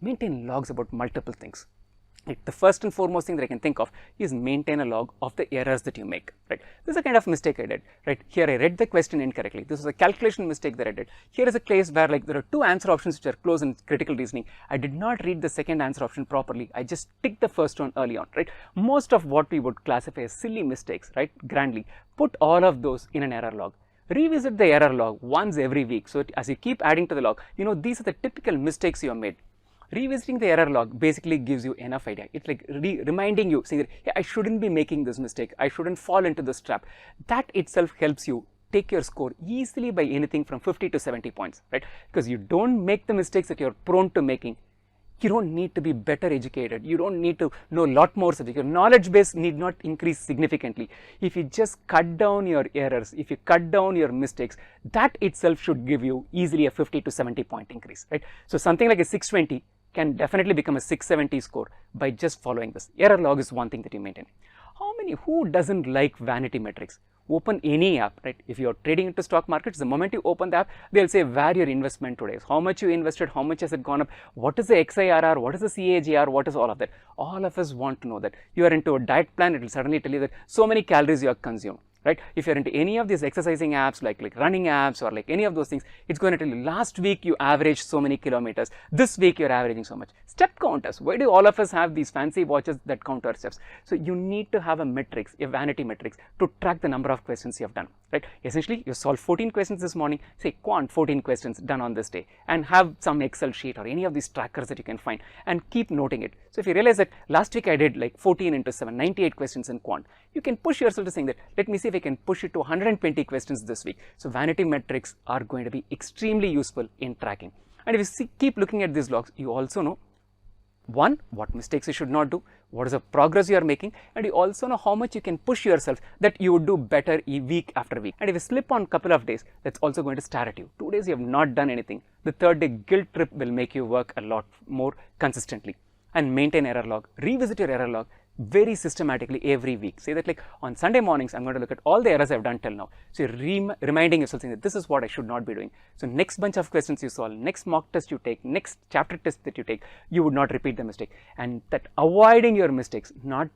maintain logs about multiple things. Like the first and foremost thing that I can think of is maintain a log of the errors that you make, right? This is a kind of mistake I did, right? Here I read the question incorrectly. This was a calculation mistake that I did. Here is a case where like there are two answer options which are close in critical reasoning. I did not read the second answer option properly. I just ticked the first one early on, right? Most of what we would classify as silly mistakes, right? Grandly, put all of those in an error log. Revisit the error log once every week. So as you keep adding to the log, you know, these are the typical mistakes you have made. Revisiting the error log basically gives you enough idea. It's like reminding you, saying that, hey, I shouldn't be making this mistake. I shouldn't fall into this trap. That itself helps you take your score easily by anything from 50 to 70 points, right? Because you don't make the mistakes that you're prone to making. You don't need to be better educated. You don't need to know a lot more subject. Your knowledge base need not increase significantly. If you just cut down your errors, if you cut down your mistakes, that itself should give you easily a 50 to 70 point increase, right? So something like a 620 can definitely become a 670 score by just following this. Error log is one thing that you maintain. Who doesn't like vanity metrics? Open any app, right? If you're trading into stock markets, the moment you open the app, they'll say where your investment today is, how much you invested, how much has it gone up, what is the XIRR, what is the CAGR, what is all of that. All of us want to know that. You are into a diet plan, it will suddenly tell you that so many calories you have consumed, right? If you're into any of these exercising apps like running apps or like any of those things, it's going to tell you last week you averaged so many kilometers, this week you're averaging so much. Step counters. Why do all of us have these fancy watches that count our steps? So you need to have a metrics, a vanity metrics, to track the number of questions you have done, right? Essentially, you solved 14 questions this morning, say quant 14 questions done on this day, and have some Excel sheet or any of these trackers that you can find and keep noting it. So if you realize that last week I did like 14 into 7, 98 questions in quant, you can push yourself to saying that, let me see if I can push it to 120 questions this week. So vanity metrics are going to be extremely useful in tracking. And if you keep looking at these logs, you also know, one, what mistakes you should not do, what is the progress you are making, and you also know how much you can push yourself that you would do better week after week. And if you slip on a couple of days, that's also going to stare at you. 2 days you have not done anything. The third day guilt trip will make you work a lot more consistently. And maintain error log, revisit your error log very systematically every week. Say that like on Sunday mornings, I'm going to look at all the errors I've done till now. So you're reminding yourself saying that this is what I should not be doing. So next bunch of questions you solve, next mock test you take, next chapter test that you take, you would not repeat the mistake. And that avoiding your mistakes, not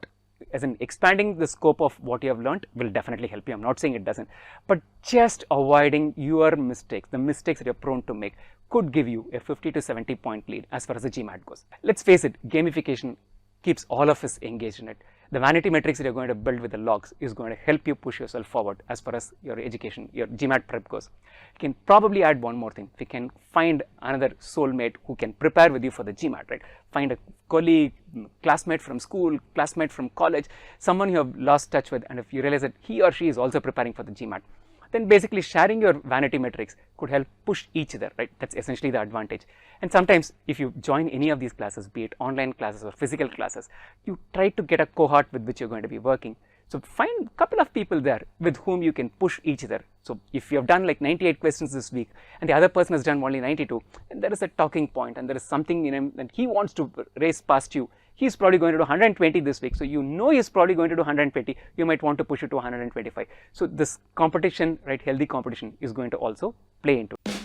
as in expanding the scope of what you have learned, will definitely help you. I'm not saying it doesn't, but just avoiding your mistakes, the mistakes that you're prone to make, could give you a 50 to 70 point lead as far as the GMAT goes. Let's face it, gamification keeps all of us engaged in it. The vanity metrics that you're going to build with the logs is going to help you push yourself forward as far as your education, your GMAT prep goes. You can probably add one more thing. We can find another soulmate who can prepare with you for the GMAT, right? Find a colleague, classmate from school, classmate from college, someone you have lost touch with, and if you realize that he or she is also preparing for the GMAT, then basically sharing your vanity metrics could help push each other, right? That's essentially the advantage. And sometimes if you join any of these classes, be it online classes or physical classes, you try to get a cohort with which you're going to be working. So find a couple of people there with whom you can push each other. So if you have done like 98 questions this week and the other person has done only 92, then there is a talking point and there is something in him that he wants to race past you. He's probably going to do 120 this week. So you know he's probably going to do 120. You might want to push it to 125. So this competition, right, healthy competition is going to also play into it.